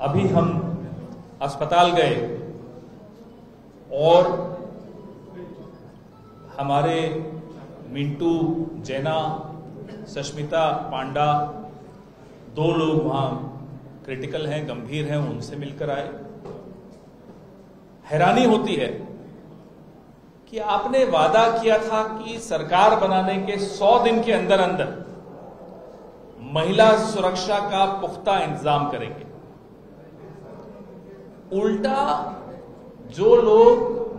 अभी हम अस्पताल गए और हमारे मिंटू जैना, सष्मिता पांडा, 2 लोग वहां क्रिटिकल हैं, गंभीर हैं, उनसे मिलकर आए। हैरानी होती है कि आपने वादा किया था कि सरकार बनाने के 100 दिन के अंदर अंदर महिला सुरक्षा का पुख्ता इंतजाम करेंगे। उल्टा जो लोग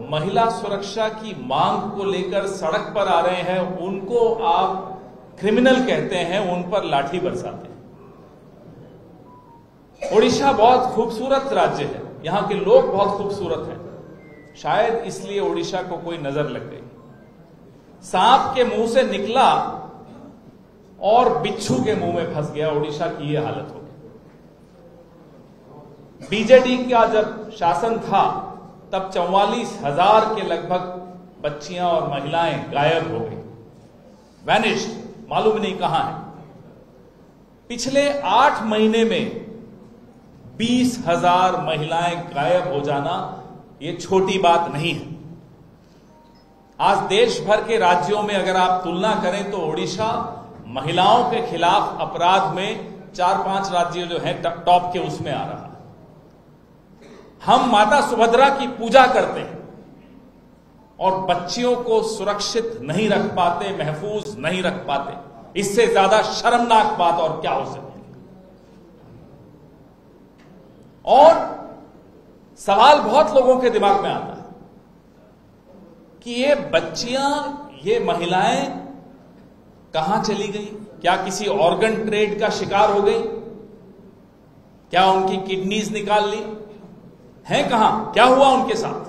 महिला सुरक्षा की मांग को लेकर सड़क पर आ रहे हैं उनको आप क्रिमिनल कहते हैं, उन पर लाठी बरसाते हैं। ओडिशा बहुत खूबसूरत राज्य है, यहां के लोग बहुत खूबसूरत हैं, शायद इसलिए ओडिशा को कोई नजर लग गई। सांप के मुंह से निकला और बिच्छू के मुंह में फंस गया, ओडिशा की यह हालत हो गई। बीजेडी का जब शासन था तब 44,000 के लगभग बच्चियां और महिलाएं गायब हो गई, वैनिश्ड, मालूम नहीं कहां है। पिछले 8 महीने में 20,000 महिलाएं गायब हो जाना यह छोटी बात नहीं है। आज देश भर के राज्यों में अगर आप तुलना करें तो ओडिशा महिलाओं के खिलाफ अपराध में 4-5 राज्य जो हैं टॉप के उसमें आ रहा है। हम माता सुभद्रा की पूजा करते हैं और बच्चियों को सुरक्षित नहीं रख पाते, महफूज नहीं रख पाते। इससे ज्यादा शर्मनाक बात और क्या हो सकती है। और सवाल बहुत लोगों के दिमाग में आता है कि ये बच्चियां, ये महिलाएं कहां चली गई? क्या किसी ऑर्गन ट्रेड का शिकार हो गई? क्या उनकी किडनीज निकाल ली? हैं कहां? क्या हुआ उनके साथ?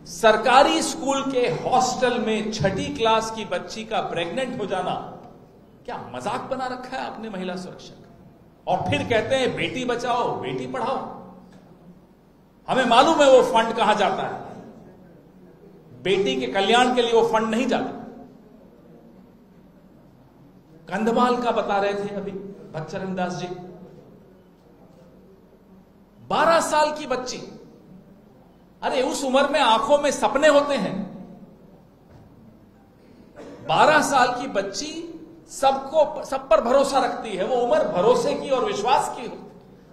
सरकारी स्कूल के हॉस्टल में 6ठी क्लास की बच्ची का प्रेग्नेंट हो जाना क्या मजाक बना रखा है आपने महिला सुरक्षा का? और फिर कहते हैं बेटी बचाओ बेटी पढ़ाओ। हमें मालूम है वो फंड कहां जाता है। बेटी के कल्याण के लिए वो फंड नहीं जाता। कंधमाल का बता रहे थे अभी भक्तचरण दास जी, 12 साल की बच्ची। अरे उस उम्र में आंखों में सपने होते हैं। 12 साल की बच्ची सब पर भरोसा रखती है। वो उम्र भरोसे की और विश्वास की होती है,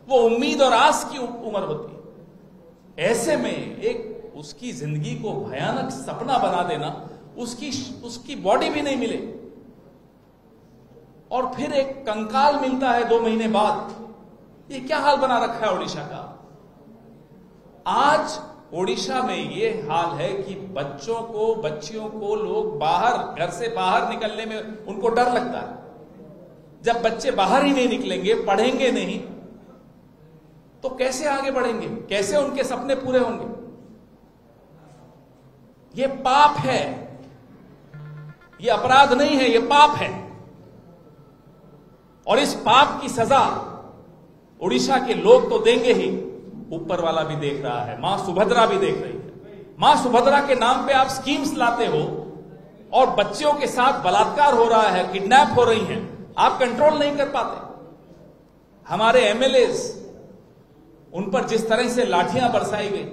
वो उम्मीद और आस की उम्र होती है। ऐसे में एक उसकी जिंदगी को भयानक सपना बना देना, उसकी बॉडी भी नहीं मिले और फिर एक कंकाल मिलता है 2 महीने बाद। ये क्या हाल बना रखा है ओडिशा का? आज ओडिशा में ये हाल है कि बच्चियों को लोग घर से बाहर निकलने में उनको डर लगता है। जब बच्चे बाहर ही नहीं निकलेंगे, पढ़ेंगे नहीं, तो कैसे आगे बढ़ेंगे? कैसे उनके सपने पूरे होंगे? ये पाप है, ये अपराध नहीं है, ये पाप है। और इस पाप की सजा ओडिशा के लोग तो देंगे ही, ऊपर वाला भी देख रहा है, मां सुभद्रा भी देख रही है। मां सुभद्रा के नाम पे आप स्कीम्स लाते हो और बच्चियों के साथ बलात्कार हो रहा है, किडनैप हो रही हैं, आप कंट्रोल नहीं कर पाते। हमारे एमएलएस, उन पर जिस तरह से लाठियां बरसाई गई,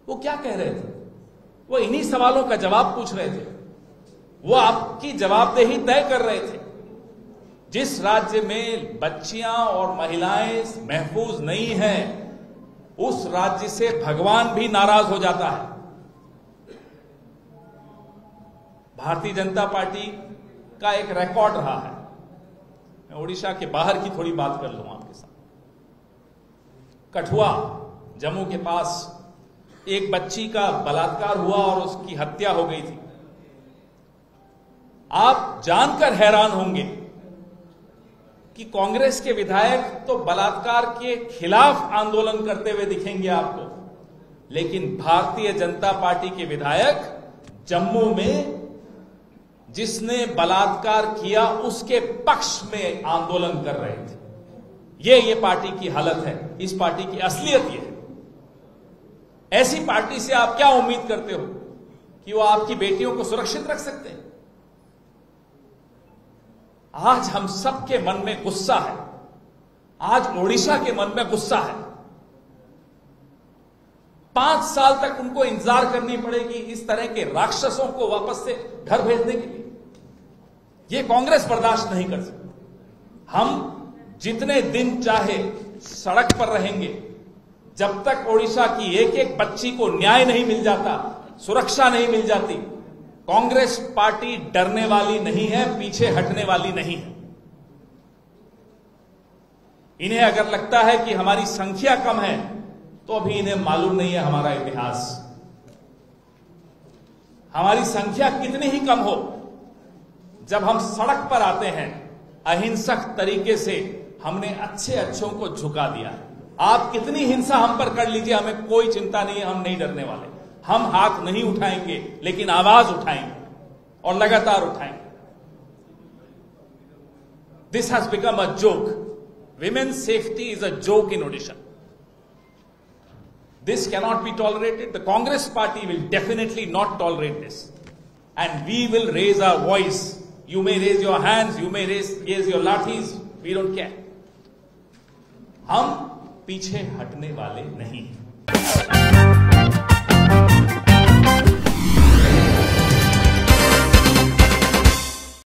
वो क्या कह रहे थे? वो इन्हीं सवालों का जवाब पूछ रहे थे। वो आपकी जवाबदेही तय कर रहे थे। जिस राज्य में बच्चियां और महिलाएं महफूज नहीं हैं, उस राज्य से भगवान भी नाराज हो जाता है। भारतीय जनता पार्टी का एक रिकॉर्ड रहा है। मैं ओडिशा के बाहर की थोड़ी बात कर लूं आपके साथ। कठुआ, जम्मू के पास एक बच्ची का बलात्कार हुआ और उसकी हत्या हो गई थी। आप जानकर हैरान होंगे कि कांग्रेस के विधायक तो बलात्कार के खिलाफ आंदोलन करते हुए दिखेंगे आपको, लेकिन भारतीय जनता पार्टी के विधायक जम्मू में जिसने बलात्कार किया उसके पक्ष में आंदोलन कर रहे थे। ये पार्टी की हालत है, इस पार्टी की असलियत ये है। ऐसी पार्टी से आप क्या उम्मीद करते हो कि वो आपकी बेटियों को सुरक्षित रख सकते हैं? आज हम सबके मन में गुस्सा है आज ओडिशा के मन में गुस्सा है। 5 साल तक उनको इंतजार करनी पड़ेगी इस तरह के राक्षसों को वापस से घर भेजने के लिए। यह कांग्रेस बर्दाश्त नहीं कर सकती। हम जितने दिन चाहे सड़क पर रहेंगे, जब तक ओडिशा की एक एक बच्ची को न्याय नहीं मिल जाता, सुरक्षा नहीं मिल जाती, कांग्रेस पार्टी डरने वाली नहीं है, पीछे हटने वाली नहीं है। इन्हें अगर लगता है कि हमारी संख्या कम है, तो अभी इन्हें मालूम नहीं है हमारा इतिहास। हमारी संख्या कितनी ही कम हो, जब हम सड़क पर आते हैं, अहिंसक तरीके से हमने अच्छों को झुका दिया है। आप कितनी हिंसा हम पर कर लीजिए, हमें कोई चिंता नहीं है, हम नहीं डरने वाले। हम हाथ नहीं उठाएंगे, लेकिन आवाज उठाएंगे और लगातार उठाएंगे। This has become a joke. Women's safety is a joke in Odisha. This cannot be tolerated. The Congress party will definitely not tolerate this. And we will raise our voice. You may raise your hands, you may raise your lathis. We don't care. हम पीछे हटने वाले नहीं हैं।